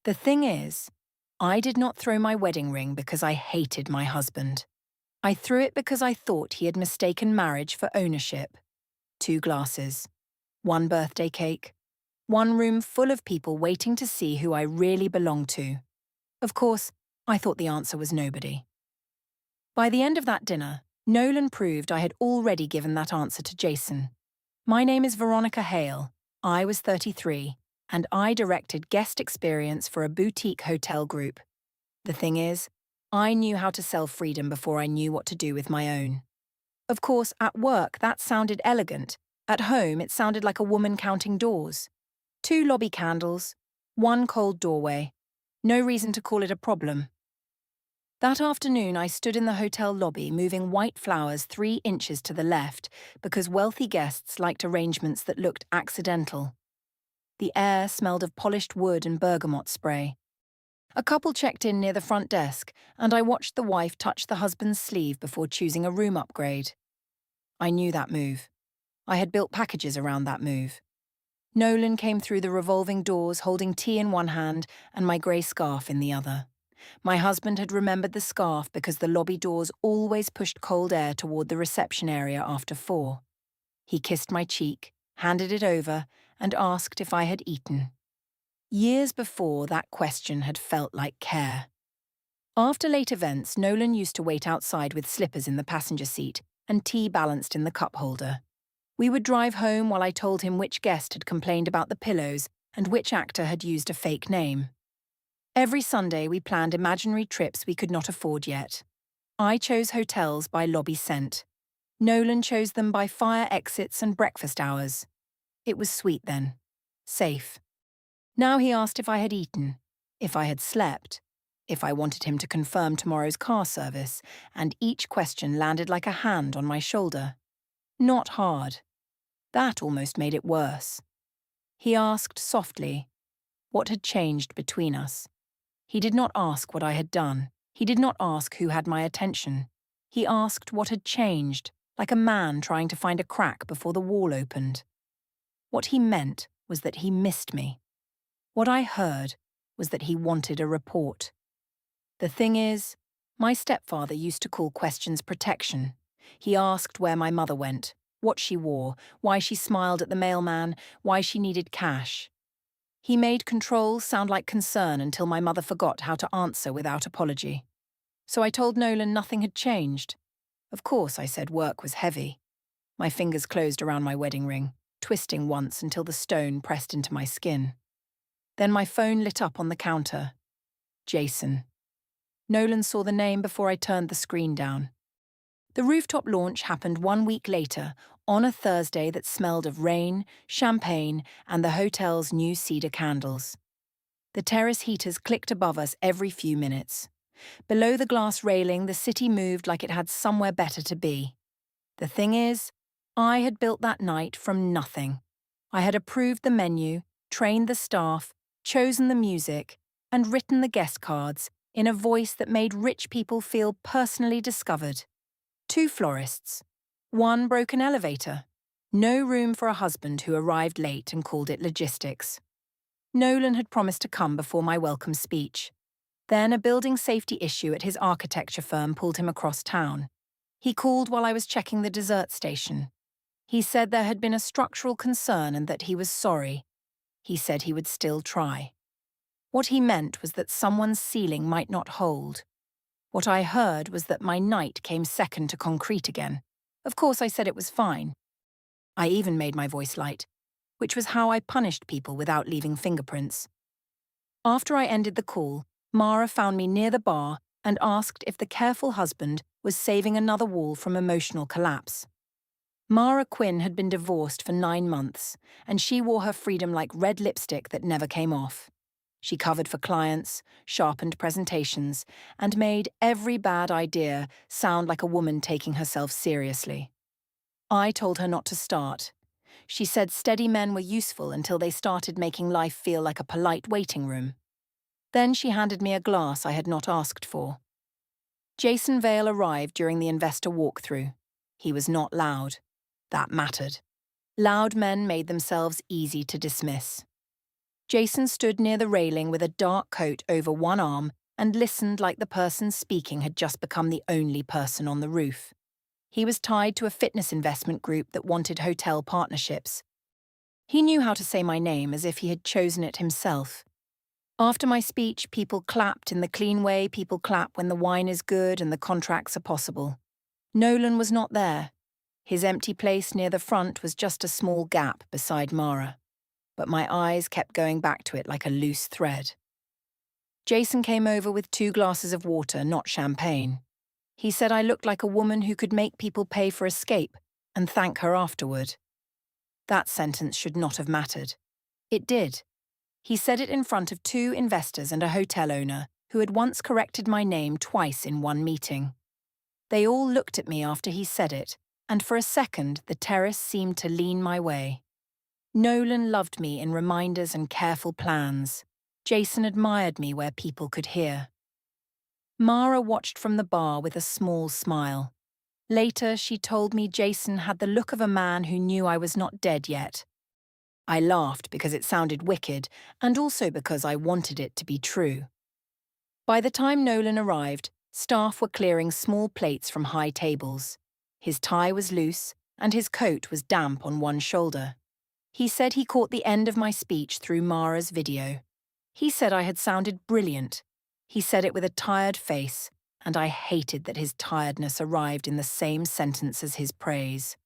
The thing is, I did not throw my wedding ring because I hated my husband. I threw it because I thought he had mistaken marriage for ownership. 2 glasses, 1 birthday cake, 1 room full of people waiting to see who I really belonged to. Of course, I thought the answer was nobody. By the end of that dinner, Nolan proved I had already given that answer to Jason. My name is Veronica Hale. I was 33, and I directed guest experience for a boutique hotel group. The thing is, I knew how to sell freedom before I knew what to do with my own. Of course, at work that sounded elegant. At home it sounded like a woman counting doors. 2 lobby candles, 1 cold doorway. No reason to call it a problem. That afternoon I stood in the hotel lobby moving white flowers 3 inches to the left because wealthy guests liked arrangements that looked accidental. The air smelled of polished wood and bergamot spray. A couple checked in near the front desk, and I watched the wife touch the husband's sleeve before choosing a room upgrade. I knew that move. I had built packages around that move. Nolan came through the revolving doors holding tea in one hand and my grey scarf in the other. My husband had remembered the scarf because the lobby doors always pushed cold air toward the reception area after 4. He kissed my cheek, handed it over, and asked if I had eaten. Years before, that question had felt like care. After late events, Nolan used to wait outside with slippers in the passenger seat and tea balanced in the cup holder. We would drive home while I told him which guest had complained about the pillows and which actor had used a fake name. Every Sunday we planned imaginary trips we could not afford yet. I chose hotels by lobby scent. Nolan chose them by fire exits and breakfast hours. It was sweet then. Safe. Now he asked if I had eaten, if I had slept, if I wanted him to confirm tomorrow's car service, and each question landed like a hand on my shoulder. Not hard. That almost made it worse. He asked softly what had changed between us. He did not ask what I had done. He did not ask who had my attention. He asked what had changed, like a man trying to find a crack before the wall opened. What he meant was that he missed me. What I heard was that he wanted a report. The thing is, my stepfather used to call questions protection. He asked where my mother went, what she wore, why she smiled at the mailman, why she needed cash. He made control sound like concern until my mother forgot how to answer without apology. So I told Nolan nothing had changed. Of course, I said work was heavy. My fingers closed around my wedding ring, twisting once until the stone pressed into my skin. Then my phone lit up on the counter. Jason. Nolan saw the name before I turned the screen down. The rooftop launch happened 1 week later, on a Thursday that smelled of rain, champagne, and the hotel's new cedar candles. The terrace heaters clicked above us every few minutes. Below the glass railing, the city moved like it had somewhere better to be. The thing is, I had built that night from nothing. I had approved the menu, trained the staff, chosen the music, and written the guest cards in a voice that made rich people feel personally discovered. 2 florists. 1 broken elevator. No room for a husband who arrived late and called it logistics. Nolan had promised to come before my welcome speech. Then a building safety issue at his architecture firm pulled him across town. He called while I was checking the dessert station. He said there had been a structural concern and that he was sorry. He said he would still try. What he meant was that someone's ceiling might not hold. What I heard was that my night came second to concrete again. Of course, I said it was fine. I even made my voice light, which was how I punished people without leaving fingerprints. After I ended the call, Mara found me near the bar and asked if the careful husband was saving another wall from emotional collapse. Mara Quinn had been divorced for 9 months, and she wore her freedom like red lipstick that never came off. She covered for clients, sharpened presentations, and made every bad idea sound like a woman taking herself seriously. I told her not to start. She said steady men were useful until they started making life feel like a polite waiting room. Then she handed me a glass I had not asked for. Jason Vale arrived during the investor walkthrough. He was not loud. That mattered. Loud men made themselves easy to dismiss. Jason stood near the railing with a dark coat over one arm and listened like the person speaking had just become the only person on the roof. He was tied to a fitness investment group that wanted hotel partnerships. He knew how to say my name as if he had chosen it himself. After my speech, people clapped in the clean way people clap when the wine is good and the contracts are possible. Nolan was not there. His empty place near the front was just a small gap beside Mara. But my eyes kept going back to it like a loose thread. Jason came over with 2 glasses of water, not champagne. He said I looked like a woman who could make people pay for escape and thank her afterward. That sentence should not have mattered. It did. He said it in front of 2 investors and a hotel owner who had once corrected my name twice in one meeting. They all looked at me after he said it, and for a second the terrace seemed to lean my way. Nolan loved me in reminders and careful plans. Jason admired me where people could hear. Mara watched from the bar with a small smile. Later, she told me Jason had the look of a man who knew I was not dead yet. I laughed because it sounded wicked, and also because I wanted it to be true. By the time Nolan arrived, staff were clearing small plates from high tables. His tie was loose, and his coat was damp on one shoulder. He said he caught the end of my speech through Mara's video. He said I had sounded brilliant. He said it with a tired face, and I hated that his tiredness arrived in the same sentence as his praise.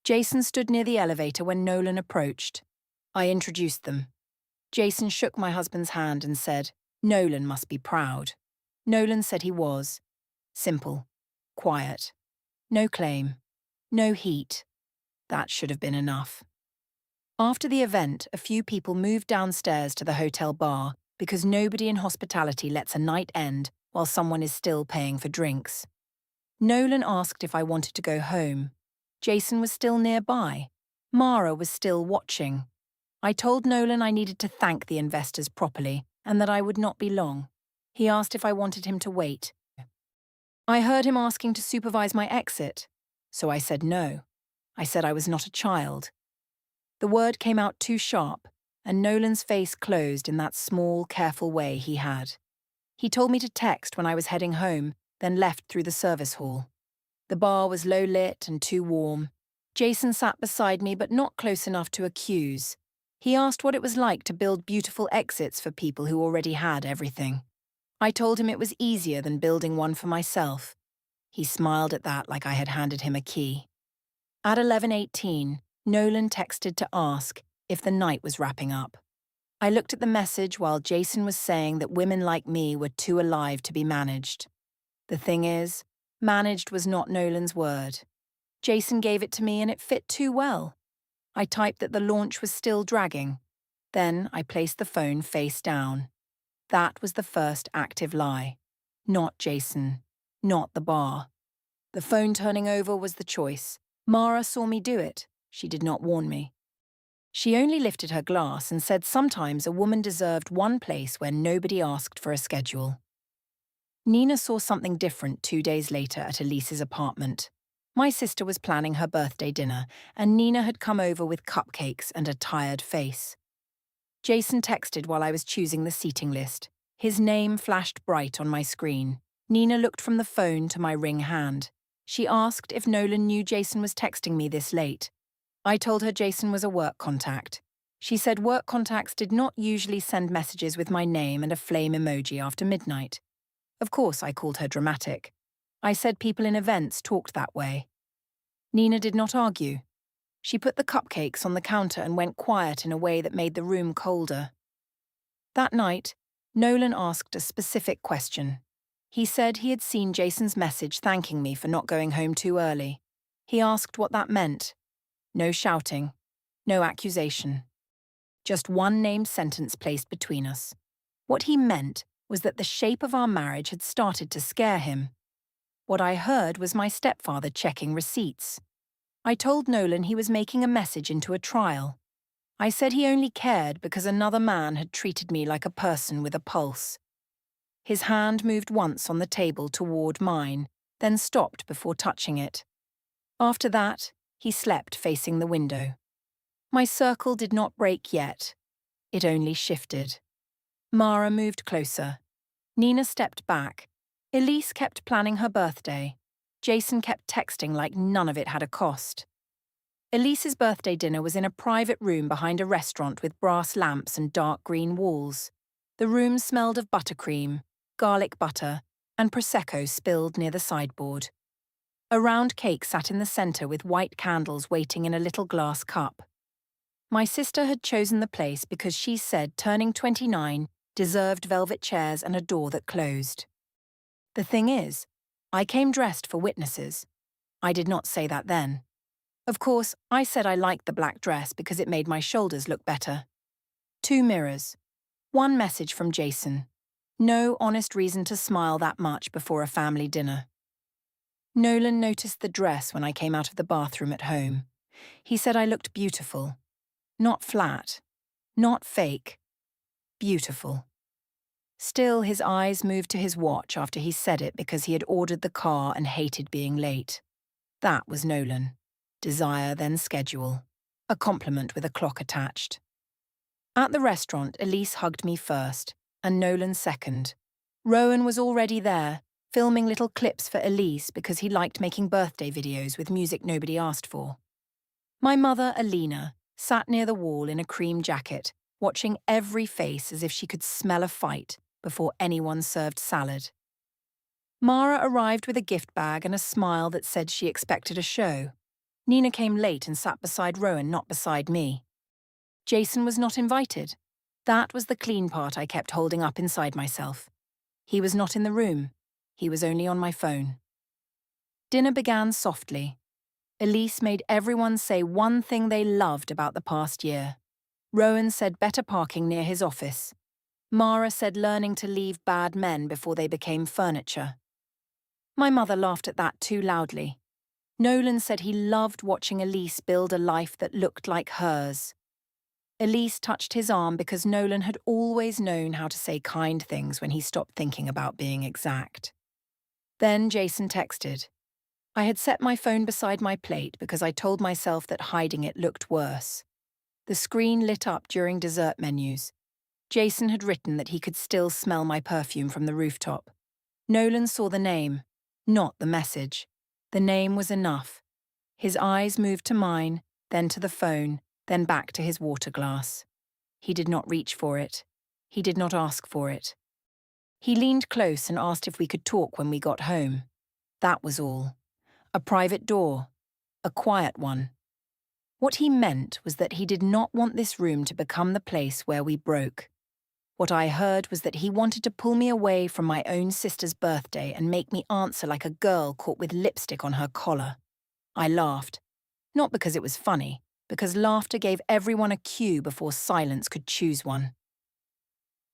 Jason stood near the elevator when Nolan approached. I introduced them. Jason shook my husband's hand and said, "Nolan must be proud." Nolan said he was. Simple. Quiet. No claim. No heat. That should have been enough. After the event, a few people moved downstairs to the hotel bar because nobody in hospitality lets a night end while someone is still paying for drinks. Nolan asked if I wanted to go home. Jason was still nearby. Mara was still watching. I told Nolan I needed to thank the investors properly and that I would not be long. He asked if I wanted him to wait. I heard him asking to supervise my exit, so I said no. I said I was not a child. The word came out too sharp, and Nolan's face closed in that small, careful way he had. He told me to text when I was heading home, then left through the service hall. The bar was low-lit and too warm. Jason sat beside me, but not close enough to accuse. He asked what it was like to build beautiful exits for people who already had everything. I told him it was easier than building one for myself. He smiled at that like I had handed him a key. At 11:18, Nolan texted to ask if the night was wrapping up. I looked at the message while Jason was saying that women like me were too alive to be managed. The thing is, managed was not Nolan's word. Jason gave it to me and it fit too well. I typed that the launch was still dragging. Then I placed the phone face down. That was the first active lie. Not Jason. Not the bar. The phone turning over was the choice. Mara saw me do it. She did not warn me. She only lifted her glass and said sometimes a woman deserved one place where nobody asked for a schedule. Nina saw something different 2 days later at Elise's apartment. My sister was planning her birthday dinner, and Nina had come over with cupcakes and a tired face. Jason texted while I was choosing the seating list. His name flashed bright on my screen. Nina looked from the phone to my ring hand. She asked if Nolan knew Jason was texting me this late. I told her Jason was a work contact. She said work contacts did not usually send messages with my name and a flame emoji after midnight. Of course, I called her dramatic. I said people in events talked that way. Nina did not argue. She put the cupcakes on the counter and went quiet in a way that made the room colder. That night, Nolan asked a specific question. He said he had seen Jason's message thanking me for not going home too early. He asked what that meant. No shouting. No accusation. Just one named sentence placed between us. What he meant was that the shape of our marriage had started to scare him. What I heard was my stepfather checking receipts. I told Nolan he was making a message into a trial. I said he only cared because another man had treated me like a person with a pulse. His hand moved once on the table toward mine, then stopped before touching it. After that, he slept facing the window. My circle did not break yet. It only shifted. Mara moved closer. Nina stepped back. Elise kept planning her birthday. Jason kept texting like none of it had a cost. Elise's birthday dinner was in a private room behind a restaurant with brass lamps and dark green walls. The room smelled of buttercream, garlic butter, and Prosecco spilled near the sideboard. A round cake sat in the centre with white candles waiting in a little glass cup. My sister had chosen the place because she said turning 29 deserved velvet chairs and a door that closed. The thing is, I came dressed for witnesses. I did not say that then. Of course, I said I liked the black dress because it made my shoulders look better. 2 mirrors. 1 message from Jason. No honest reason to smile that much before a family dinner. Nolan noticed the dress when I came out of the bathroom at home. He said I looked beautiful. Not flat. Not fake. Beautiful. Still, his eyes moved to his watch after he said it because he had ordered the car and hated being late. That was Nolan. Desire, then schedule. A compliment with a clock attached. At the restaurant, Elise hugged me first, and Nolan second. Rowan was already there, filming little clips for Elise because he liked making birthday videos with music nobody asked for. My mother, Alina, sat near the wall in a cream jacket, watching every face as if she could smell a fight before anyone served salad. Mara arrived with a gift bag and a smile that said she expected a show. Nina came late and sat beside Rowan, not beside me. Jason was not invited. That was the clean part I kept holding up inside myself. He was not in the room. He was only on my phone. Dinner began softly. Elise made everyone say one thing they loved about the past year. Rowan said better parking near his office. Mara said learning to leave bad men before they became furniture. My mother laughed at that too loudly. Nolan said he loved watching Elise build a life that looked like hers. Elise touched his arm because Nolan had always known how to say kind things when he stopped thinking about being exact. Then Jason texted. I had set my phone beside my plate because I told myself that hiding it looked worse. The screen lit up during dessert menus. Jason had written that he could still smell my perfume from the rooftop. Nolan saw the name, not the message. The name was enough. His eyes moved to mine, then to the phone, then back to his water glass. He did not reach for it. He did not ask for it. He leaned close and asked if we could talk when we got home. That was all. A private door. A quiet one. What he meant was that he did not want this room to become the place where we broke. What I heard was that he wanted to pull me away from my own sister's birthday and make me answer like a girl caught with lipstick on her collar. I laughed. Not because it was funny, because laughter gave everyone a cue before silence could choose one.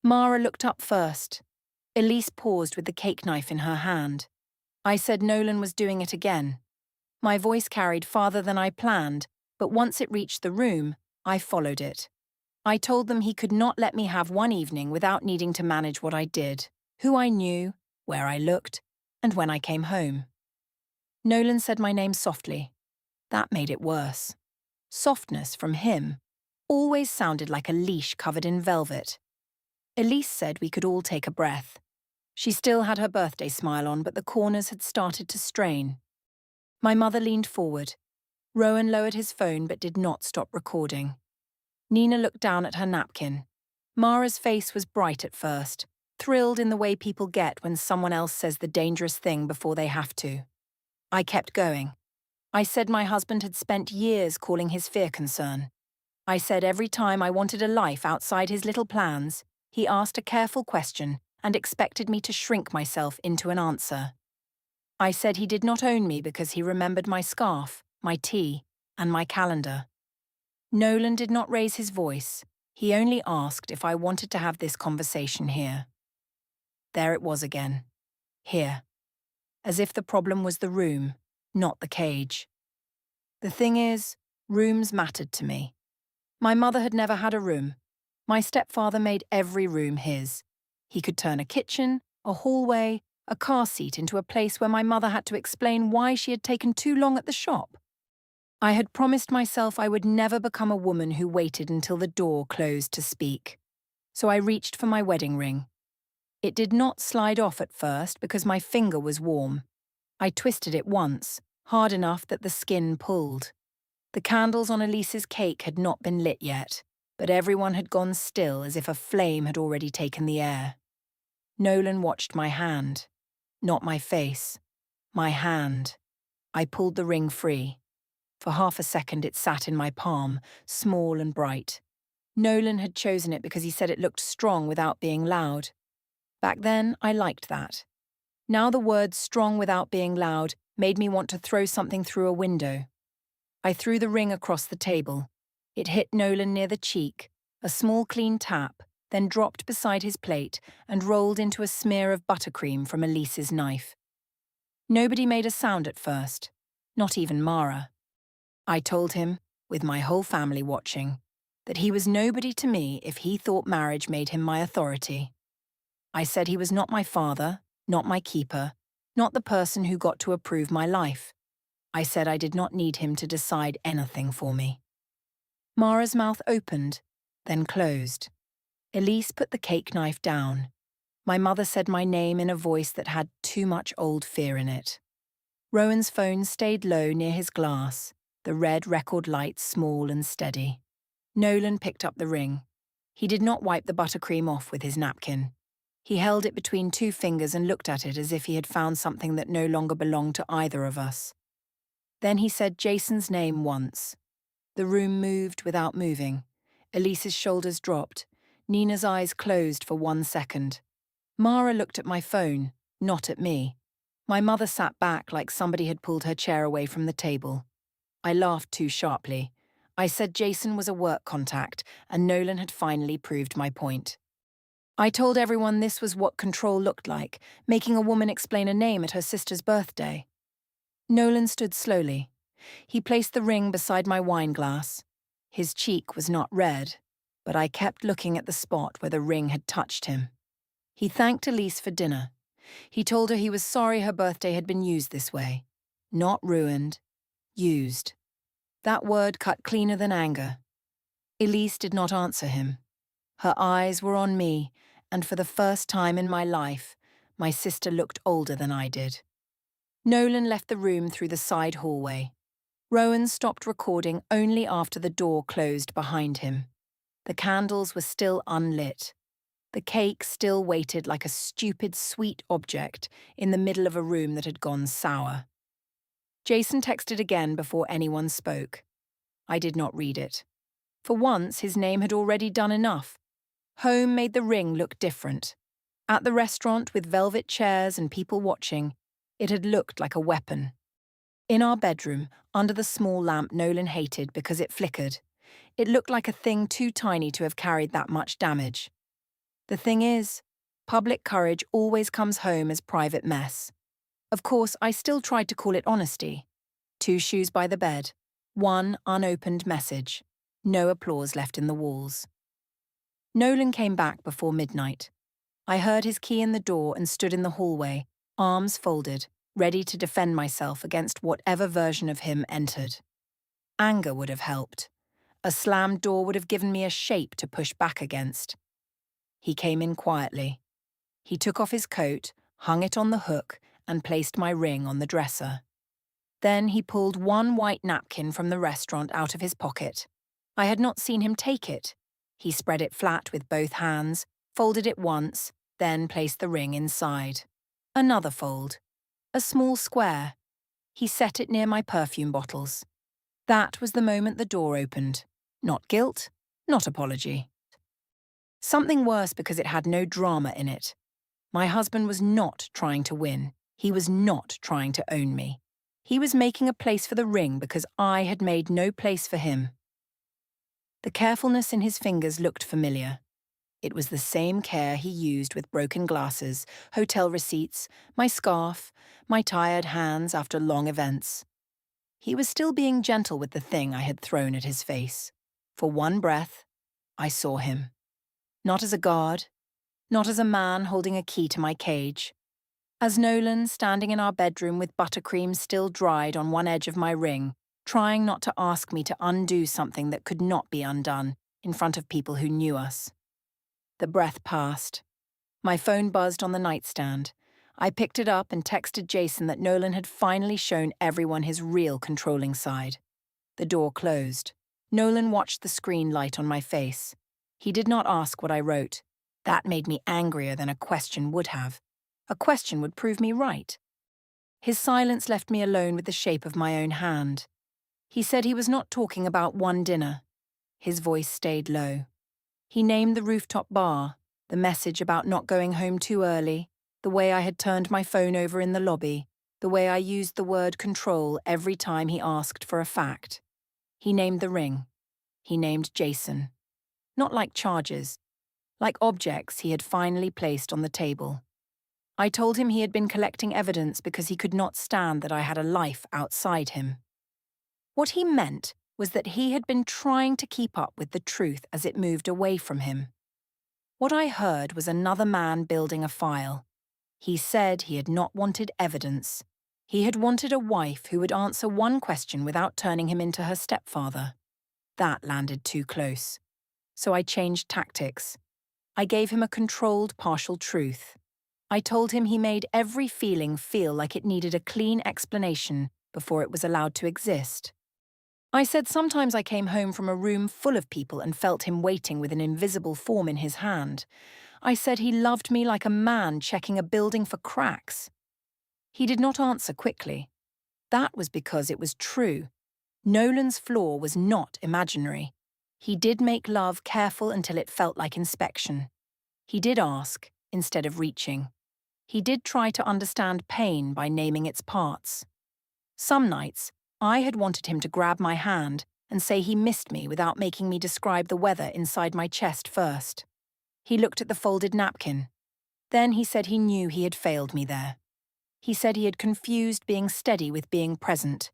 Mara looked up first. Elise paused with the cake knife in her hand. I said Nolan was doing it again. My voice carried farther than I planned, but once it reached the room, I followed it. I told them he could not let me have one evening without needing to manage what I did, who I knew, where I looked, and when I came home. Nolan said my name softly. That made it worse. Softness from him always sounded like a leash covered in velvet. Elise said we could all take a breath. She still had her birthday smile on, but the corners had started to strain. My mother leaned forward. Rowan lowered his phone but did not stop recording. Nina looked down at her napkin. Mara's face was bright at first, thrilled in the way people get when someone else says the dangerous thing before they have to. I kept going. I said my husband had spent years calling his fear concern. I said every time I wanted a life outside his little plans, he asked a careful question and expected me to shrink myself into an answer. I said he did not own me because he remembered my scarf, my tea, and my calendar. Nolan did not raise his voice. He only asked if I wanted to have this conversation here. There it was again. Here. As if the problem was the room, not the cage. The thing is, rooms mattered to me. My mother had never had a room. My stepfather made every room his. He could turn a kitchen, a hallway, a car seat into a place where my mother had to explain why she had taken too long at the shop. I had promised myself I would never become a woman who waited until the door closed to speak. So I reached for my wedding ring. It did not slide off at first because my finger was warm. I twisted it once, hard enough that the skin pulled. The candles on Elise's cake had not been lit yet, but everyone had gone still as if a flame had already taken the air. Nolan watched my hand. Not my face. My hand. I pulled the ring free. For half a second it sat in my palm, small and bright. Nolan had chosen it because he said it looked strong without being loud. Back then, I liked that. Now the word strong without being loud made me want to throw something through a window. I threw the ring across the table. It hit Nolan near the cheek, a small clean tap, then dropped beside his plate and rolled into a smear of buttercream from Elise's knife. Nobody made a sound at first, not even Mara. I told him, with my whole family watching, that he was nobody to me if he thought marriage made him my authority. I said he was not my father, not my keeper, not the person who got to approve my life. I said I did not need him to decide anything for me. Mara's mouth opened, then closed. Elise put the cake knife down. My mother said my name in a voice that had too much old fear in it. Rowan's phone stayed low near his glass, the red record light small and steady. Nolan picked up the ring. He did not wipe the buttercream off with his napkin. He held it between two fingers and looked at it as if he had found something that no longer belonged to either of us. Then he said Jason's name once. The room moved without moving. Elise's shoulders dropped. Nina's eyes closed for 1 second. Mara looked at my phone, not at me. My mother sat back like somebody had pulled her chair away from the table. I laughed too sharply. I said Jason was a work contact, and Nolan had finally proved my point. I told everyone this was what control looked like, making a woman explain a name at her sister's birthday. Nolan stood slowly. He placed the ring beside my wine glass. His cheek was not red, but I kept looking at the spot where the ring had touched him. He thanked Elise for dinner. He told her he was sorry her birthday had been used this way. Not ruined, used. That word cut cleaner than anger. Elise did not answer him. Her eyes were on me, and for the first time in my life, my sister looked older than I did. Nolan left the room through the side hallway. Rowan stopped recording only after the door closed behind him. The candles were still unlit. The cake still waited like a stupid, sweet object in the middle of a room that had gone sour. Jason texted again before anyone spoke. I did not read it. For once, his name had already done enough. Home made the ring look different. At the restaurant, with velvet chairs and people watching, it had looked like a weapon. In our bedroom, under the small lamp Nolan hated because it flickered, it looked like a thing too tiny to have carried that much damage. The thing is, public courage always comes home as private mess. Of course, I still tried to call it honesty. 2 shoes by the bed, 1 unopened message, no applause left in the walls. Nolan came back before midnight. I heard his key in the door and stood in the hallway, arms folded, ready to defend myself against whatever version of him entered. Anger would have helped. A slammed door would have given me a shape to push back against. He came in quietly. He took off his coat, hung it on the hook, and placed my ring on the dresser. Then he pulled 1 white napkin from the restaurant out of his pocket. I had not seen him take it. He spread it flat with both hands, folded it once, then placed the ring inside. Another fold. A small square. He set it near my perfume bottles. That was the moment the door opened. Not guilt, not apology. Something worse because it had no drama in it. My husband was not trying to win. He was not trying to own me. He was making a place for the ring because I had made no place for him. The carefulness in his fingers looked familiar. It was the same care he used with broken glasses, hotel receipts, my scarf, my tired hands after long events. He was still being gentle with the thing I had thrown at his face. For one breath, I saw him. Not as a guard, not as a man holding a key to my cage. As Nolan, standing in our bedroom with buttercream still dried on one edge of my ring, trying not to ask me to undo something that could not be undone in front of people who knew us. The breath passed. My phone buzzed on the nightstand. I picked it up and texted Jason that Nolan had finally shown everyone his real controlling side. The door closed. Nolan watched the screen light on my face. He did not ask what I wrote. That made me angrier than a question would have. A question would prove me right. His silence left me alone with the shape of my own hand. He said he was not talking about one dinner. His voice stayed low. He named the rooftop bar, the message about not going home too early, the way I had turned my phone over in the lobby, the way I used the word control every time he asked for a fact. He named the ring. He named Jason. Not like charges, like objects he had finally placed on the table. I told him he had been collecting evidence because he could not stand that I had a life outside him. What he meant was that he had been trying to keep up with the truth as it moved away from him. What I heard was another man building a file. He said he had not wanted evidence. He had wanted a wife who would answer one question without turning him into her stepfather. That landed too close. So I changed tactics. I gave him a controlled, partial truth. I told him he made every feeling feel like it needed a clean explanation before it was allowed to exist. I said sometimes I came home from a room full of people and felt him waiting with an invisible form in his hand. I said he loved me like a man checking a building for cracks. He did not answer quickly. That was because it was true. Nolan's flaw was not imaginary. He did make love careful until it felt like inspection. He did ask, instead of reaching. He did try to understand pain by naming its parts. Some nights, I had wanted him to grab my hand and say he missed me without making me describe the weather inside my chest first. He looked at the folded napkin. Then he said he knew he had failed me there. He said he had confused being steady with being present.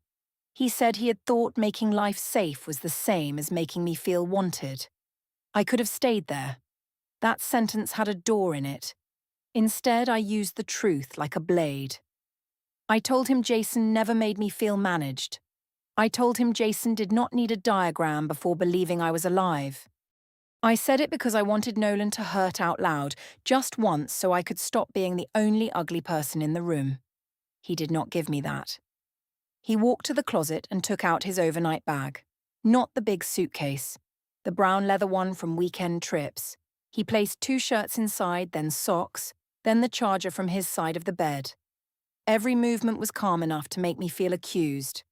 He said he had thought making life safe was the same as making me feel wanted. I could have stayed there. That sentence had a door in it. Instead, I used the truth like a blade. I told him Jason never made me feel managed. I told him Jason did not need a diagram before believing I was alive. I said it because I wanted Nolan to hurt out loud, just once, so I could stop being the only ugly person in the room. He did not give me that. He walked to the closet and took out his overnight bag. Not the big suitcase, the brown leather one from weekend trips. He placed 2 shirts inside, then socks, then the charger from his side of the bed. Every movement was calm enough to make me feel accused.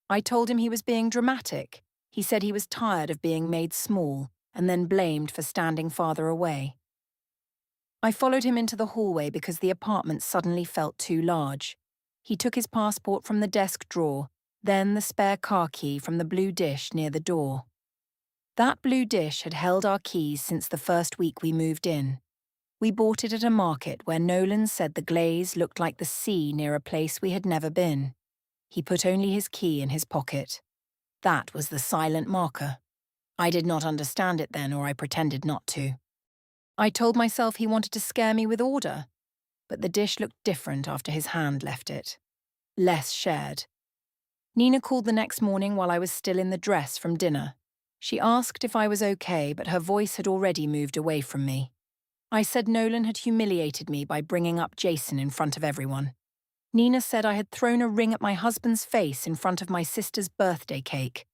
I told him he was being dramatic. He said he was tired of being made small, and then blamed for standing farther away. I followed him into the hallway because the apartment suddenly felt too large. He took his passport from the desk drawer, then the spare car key from the blue dish near the door. That blue dish had held our keys since the first week we moved in. We bought it at a market where Nolan said the glaze looked like the sea near a place we had never been. He put only his key in his pocket. That was the silent marker. I did not understand it then, or I pretended not to. I told myself he wanted to scare me with order, but the dish looked different after his hand left it. Less shared. Nina called the next morning while I was still in the dress from dinner. She asked if I was okay, but her voice had already moved away from me. I said Nolan had humiliated me by bringing up Jason in front of everyone. Nina said I had thrown a ring at my husband's face in front of my sister's birthday cake.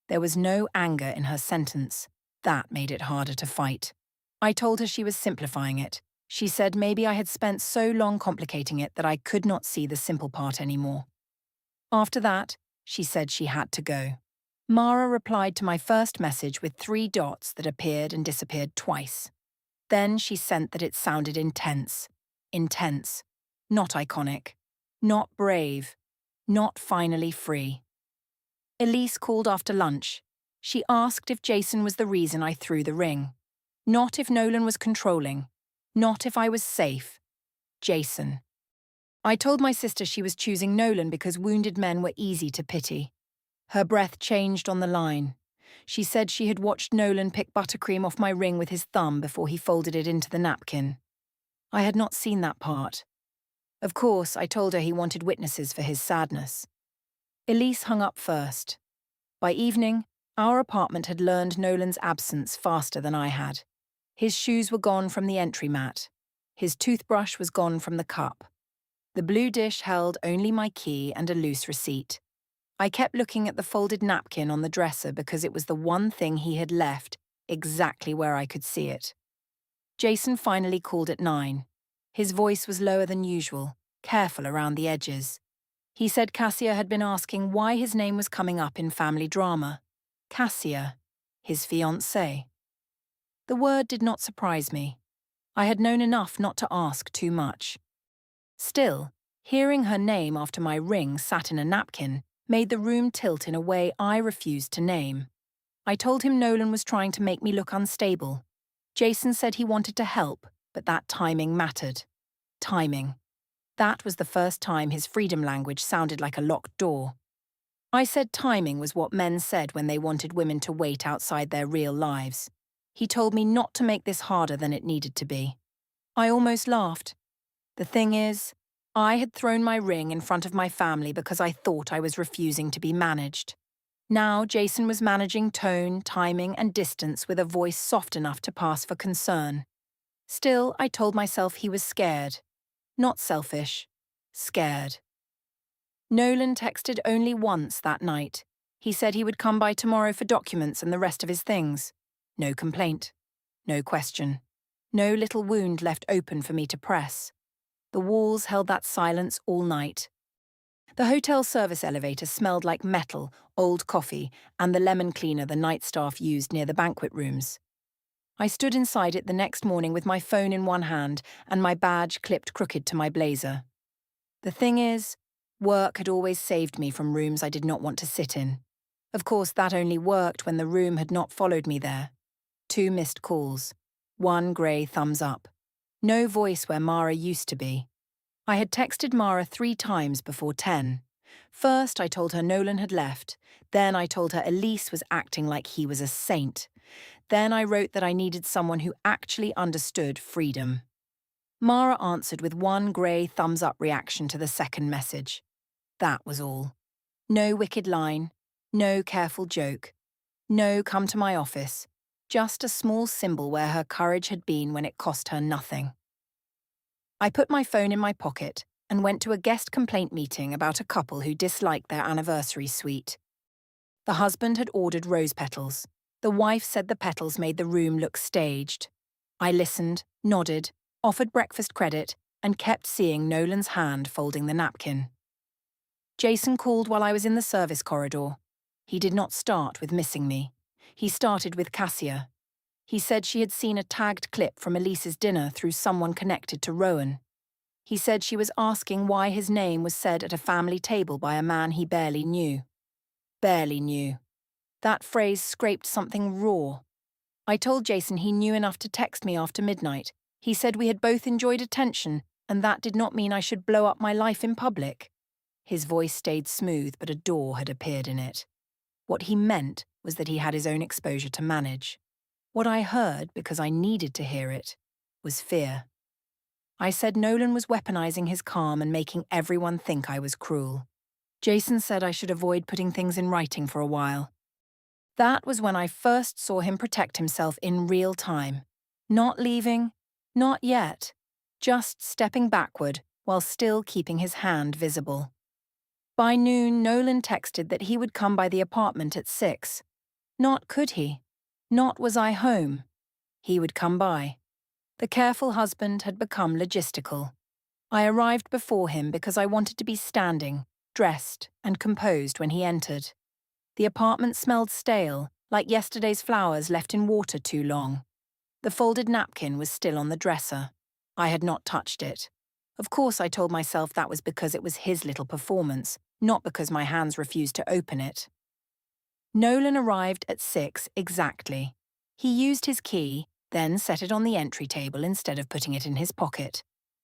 There was no anger in her sentence. That made it harder to fight. I told her she was simplifying it. She said maybe I had spent so long complicating it that I could not see the simple part anymore. After that, she said she had to go. Mara replied to my first message with 3 dots that appeared and disappeared twice. Then she sent that it sounded intense. Intense. Not iconic. Not brave. Not finally free. Elise called after lunch. She asked if Jason was the reason I threw the ring. Not if Nolan was controlling. Not if I was safe. Jason. I told my sister she was choosing Nolan because wounded men were easy to pity. Her breath changed on the line. She said she had watched Nolan pick buttercream off my ring with his thumb before he folded it into the napkin. I had not seen that part. Of course, I told her he wanted witnesses for his sadness. Elise hung up first. By evening, our apartment had learned Nolan's absence faster than I had. His shoes were gone from the entry mat. His toothbrush was gone from the cup. The blue dish held only my key and a loose receipt. I kept looking at the folded napkin on the dresser because it was the one thing he had left exactly where I could see it. Jason finally called at 9. His voice was lower than usual, careful around the edges. He said Cassia had been asking why his name was coming up in family drama. Cassia, his fiancée. The word did not surprise me. I had known enough not to ask too much. Still, hearing her name after my ring sat in a napkin made the room tilt in a way I refused to name. I told him Nolan was trying to make me look unstable. Jason said he wanted to help, but that timing mattered. Timing. That was the first time his freedom language sounded like a locked door. I said timing was what men said when they wanted women to wait outside their real lives. He told me not to make this harder than it needed to be. I almost laughed. The thing is, I had thrown my ring in front of my family because I thought I was refusing to be managed. Now Jason was managing tone, timing, and distance with a voice soft enough to pass for concern. Still, I told myself he was scared. Not selfish. Scared. Nolan texted only once that night. He said he would come by tomorrow for documents and the rest of his things. No complaint. No question. No little wound left open for me to press. The walls held that silence all night. The hotel service elevator smelled like metal, old coffee, and the lemon cleaner the night staff used near the banquet rooms. I stood inside it the next morning with my phone in one hand and my badge clipped crooked to my blazer. The thing is, work had always saved me from rooms I did not want to sit in. Of course, that only worked when the room had not followed me there. 2 missed calls. 1 grey thumbs up. No voice where Mara used to be. I had texted Mara 3 times before 10. First, I told her Nolan had left. Then I told her Elise was acting like he was a saint. Then I wrote that I needed someone who actually understood freedom. Mara answered with 1 grey thumbs-up reaction to the second message. That was all. No wicked line, no careful joke, no come to my office, just a small symbol where her courage had been when it cost her nothing. I put my phone in my pocket and went to a guest complaint meeting about a couple who disliked their anniversary suite. The husband had ordered rose petals. The wife said the petals made the room look staged. I listened, nodded, offered breakfast credit, and kept seeing Nolan's hand folding the napkin. Jason called while I was in the service corridor. He did not start with missing me. He started with Cassia. He said she had seen a tagged clip from Elise's dinner through someone connected to Rowan. He said she was asking why his name was said at a family table by a man he barely knew. Barely knew. That phrase scraped something raw. I told Jason he knew enough to text me after midnight. He said we had both enjoyed attention, and that did not mean I should blow up my life in public. His voice stayed smooth, but a door had appeared in it. What he meant was that he had his own exposure to manage. What I heard, because I needed to hear it, was fear. I said Nolan was weaponizing his calm and making everyone think I was cruel. Jason said I should avoid putting things in writing for a while. That was when I first saw him protect himself in real time. Not leaving, not yet, just stepping backward while still keeping his hand visible. By noon, Nolan texted that he would come by the apartment at 6. Not could he. Not was I home. He would come by. The careful husband had become logistical. I arrived before him because I wanted to be standing, dressed, and composed when he entered. The apartment smelled stale, like yesterday's flowers left in water too long. The folded napkin was still on the dresser. I had not touched it. Of course, I told myself that was because it was his little performance, not because my hands refused to open it. Nolan arrived at 6 exactly. He used his key, then set it on the entry table instead of putting it in his pocket.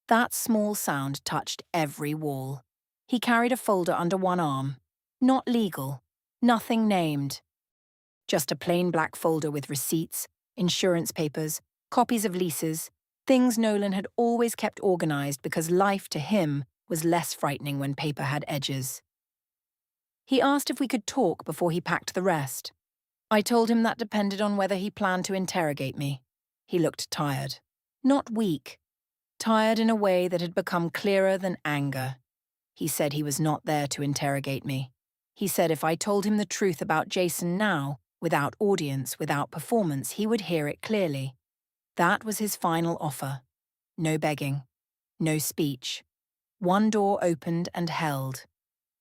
That small sound touched every wall. He carried a folder under one arm. Not legal. Nothing named. Just a plain black folder with receipts, insurance papers, copies of leases, things Nolan had always kept organized because life to him was less frightening when paper had edges. He asked if we could talk before he packed the rest. I told him that depended on whether he planned to interrogate me. He looked tired. Not weak. Tired in a way that had become clearer than anger. He said he was not there to interrogate me. He said if I told him the truth about Jason now, without audience, without performance, he would hear it clearly. That was his final offer. No begging. No speech. One door opened and held.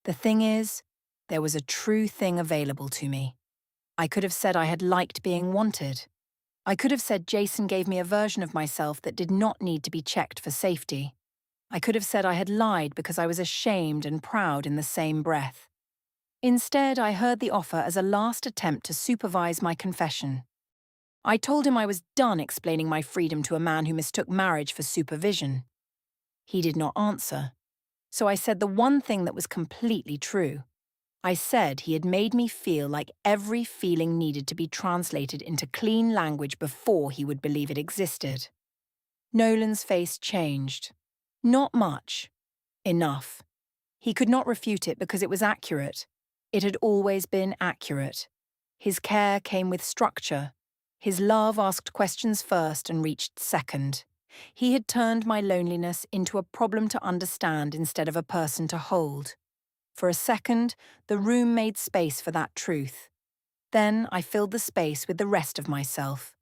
The thing is, there was a true thing available to me. I could have said I had liked being wanted. I could have said Jason gave me a version of myself that did not need to be checked for safety. I could have said I had lied because I was ashamed and proud in the same breath. Instead, I heard the offer as a last attempt to supervise my confession. I told him I was done explaining my freedom to a man who mistook marriage for supervision. He did not answer. So I said the one thing that was completely true. I said he had made me feel like every feeling needed to be translated into clean language before he would believe it existed. Nolan's face changed. Not much. Enough. He could not refute it because it was accurate. It had always been accurate. His care came with structure. His love asked questions first and reached second. He had turned my loneliness into a problem to understand instead of a person to hold. For a second, the room made space for that truth. Then I filled the space with the rest of myself.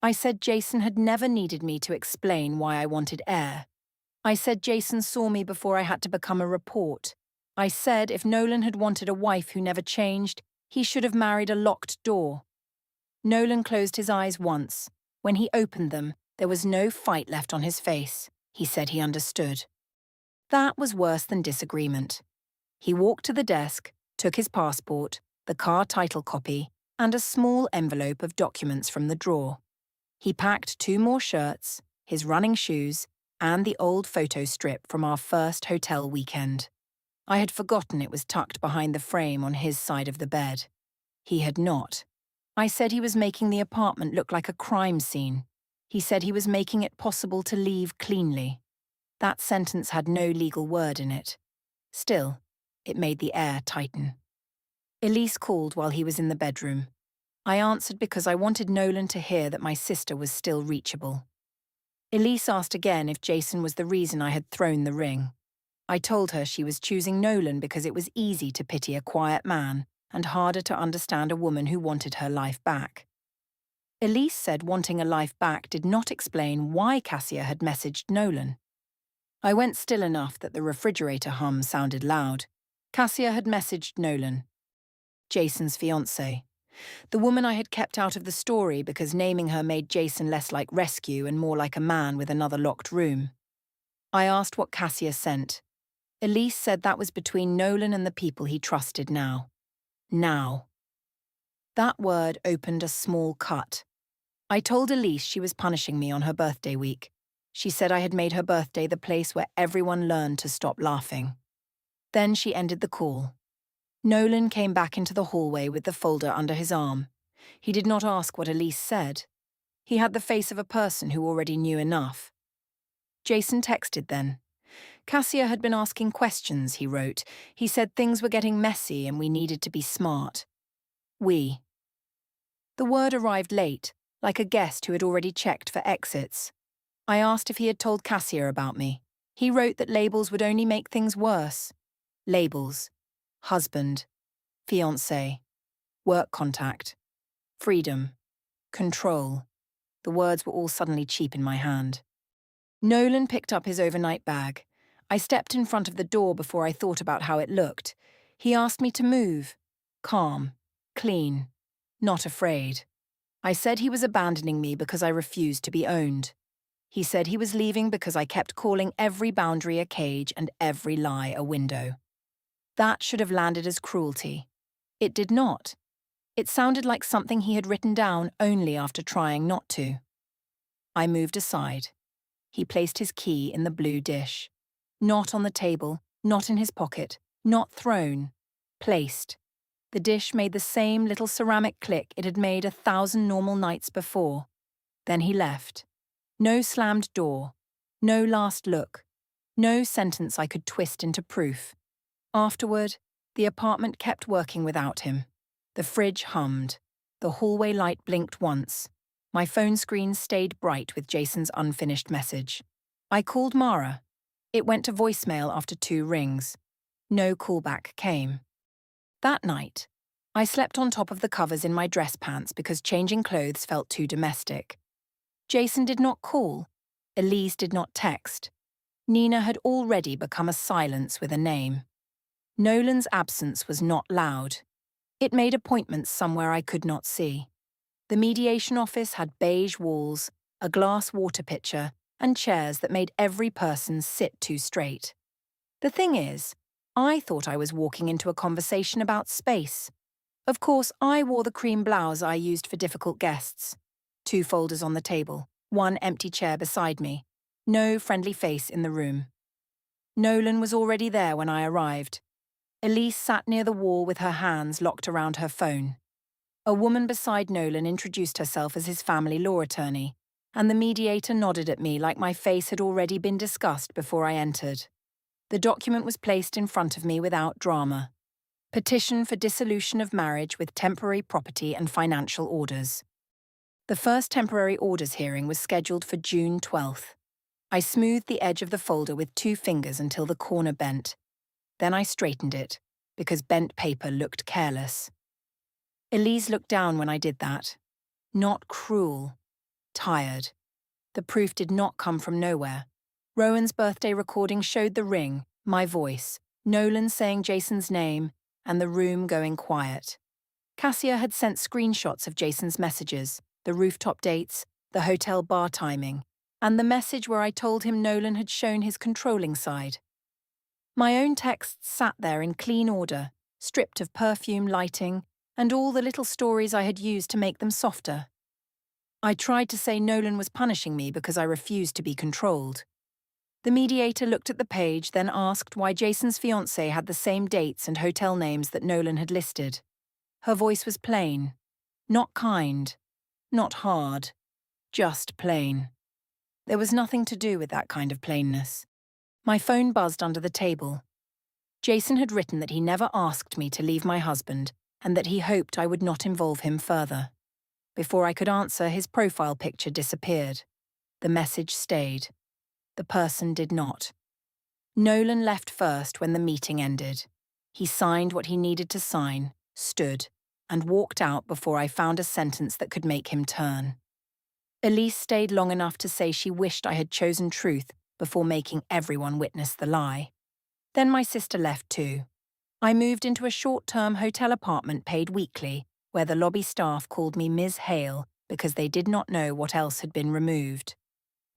I said Jason had never needed me to explain why I wanted air. I said Jason saw me before I had to become a report. I said if Nolan had wanted a wife who never changed, he should have married a locked door. Nolan closed his eyes once. When he opened them, there was no fight left on his face. He said he understood. That was worse than disagreement. He walked to the desk, took his passport, the car title copy, and a small envelope of documents from the drawer. He packed 2 more shirts, his running shoes, and the old photo strip from our first hotel weekend. I had forgotten it was tucked behind the frame on his side of the bed. He had not. I said he was making the apartment look like a crime scene. He said he was making it possible to leave cleanly. That sentence had no legal word in it. Still, it made the air tighten. Elise called while he was in the bedroom. I answered because I wanted Nolan to hear that my sister was still reachable. Elise asked again if Jason was the reason I had thrown the ring. I told her she was choosing Nolan because it was easy to pity a quiet man and harder to understand a woman who wanted her life back. Elise said wanting a life back did not explain why Cassia had messaged Nolan. I went still enough that the refrigerator hum sounded loud. Cassia had messaged Nolan, Jason's fiancée, the woman I had kept out of the story because naming her made Jason less like rescue and more like a man with another locked room. I asked what Cassia sent. Elise said that was between Nolan and the people he trusted now. Now. That word opened a small cut. I told Elise she was punishing me on her birthday week. She said I had made her birthday the place where everyone learned to stop laughing. Then she ended the call. Nolan came back into the hallway with the folder under his arm. He did not ask what Elise said. He had the face of a person who already knew enough. Jason texted then. Cassia had been asking questions, he wrote. He said things were getting messy and we needed to be smart. We. The word arrived late, like a guest who had already checked for exits. I asked if he had told Cassia about me. He wrote that labels would only make things worse. Labels. Husband. Fiancé. Work contact. Freedom. Control. The words were all suddenly cheap in my hand. Nolan picked up his overnight bag. I stepped in front of the door before I thought about how it looked. He asked me to move. Calm. Clean. Not afraid. I said he was abandoning me because I refused to be owned. He said he was leaving because I kept calling every boundary a cage and every lie a window. That should have landed as cruelty. It did not. It sounded like something he had written down only after trying not to. I moved aside. He placed his key in the blue dish. Not on the table, not in his pocket, not thrown. Placed. The dish made the same little ceramic click it had made 1,000 normal nights before. Then he left. No slammed door. No last look. No sentence I could twist into proof. Afterward, The apartment kept working without him. The fridge hummed. The hallway light blinked once. My phone screen stayed bright with Jason's unfinished message. I called Mara. It went to voicemail after 2 rings. No callback came. That night, I slept on top of the covers in my dress pants because changing clothes felt too domestic. Jason did not call. Elise did not text. Nina had already become a silence with a name. Nolan's absence was not loud. It made appointments somewhere I could not see. The mediation office had beige walls, a glass water pitcher, and chairs that made every person sit too straight. The thing is, I thought I was walking into a conversation about space. Of course, I wore the cream blouse I used for difficult guests. 2 folders on the table, 1 empty chair beside me. No friendly face in the room. Nolan was already there when I arrived. Elise sat near the wall with her hands locked around her phone. A woman beside Nolan introduced herself as his family law attorney, and the mediator nodded at me like my face had already been discussed before I entered. The document was placed in front of me without drama. Petition for dissolution of marriage with temporary property and financial orders. The first temporary orders hearing was scheduled for June 12th. I smoothed the edge of the folder with 2 fingers until the corner bent. Then I straightened it, because bent paper looked careless. Elise looked down when I did that. Not cruel. Tired. The proof did not come from nowhere. Rowan's birthday recording showed the ring, my voice, Nolan saying Jason's name, and the room going quiet. Cassia had sent screenshots of Jason's messages, the rooftop dates, the hotel bar timing, and the message where I told him Nolan had shown his controlling side. My own texts sat there in clean order, stripped of perfume, lighting, and all the little stories I had used to make them softer. I tried to say Nolan was punishing me because I refused to be controlled. The mediator looked at the page, then asked why Jason's fiancée had the same dates and hotel names that Nolan had listed. Her voice was plain. Not kind. Not hard. Just plain. There was nothing to do with that kind of plainness. My phone buzzed under the table. Jason had written that he never asked me to leave my husband and that he hoped I would not involve him further. Before I could answer, his profile picture disappeared. The message stayed. The person did not. Nolan left first when the meeting ended. He signed what he needed to sign, stood, and walked out before I found a sentence that could make him turn. Elise stayed long enough to say she wished I had chosen truth before making everyone witness the lie. Then my sister left too. I moved into a short-term hotel apartment paid weekly, where the lobby staff called me Ms. Hale because they did not know what else had been removed.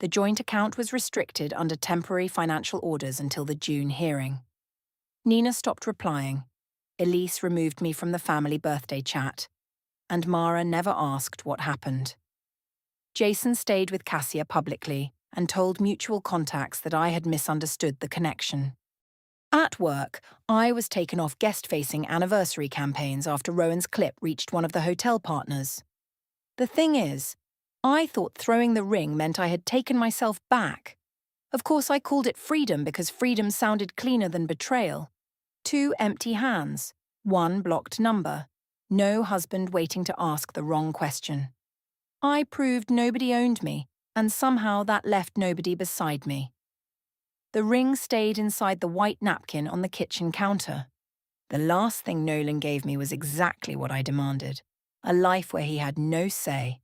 The joint account was restricted under temporary financial orders until the June hearing. Nina stopped replying. Elise removed me from the family birthday chat. And Mara never asked what happened. Jason stayed with Cassia publicly and told mutual contacts that I had misunderstood the connection. At work, I was taken off guest-facing anniversary campaigns after Rowan's clip reached one of the hotel partners. The thing is, I thought throwing the ring meant I had taken myself back. Of course, I called it freedom because freedom sounded cleaner than betrayal. 2 empty hands, 1 blocked number, no husband waiting to ask the wrong question. I proved nobody owned me, and somehow that left nobody beside me. The ring stayed inside the white napkin on the kitchen counter. The last thing Nolan gave me was exactly what I demanded, a life where he had no say.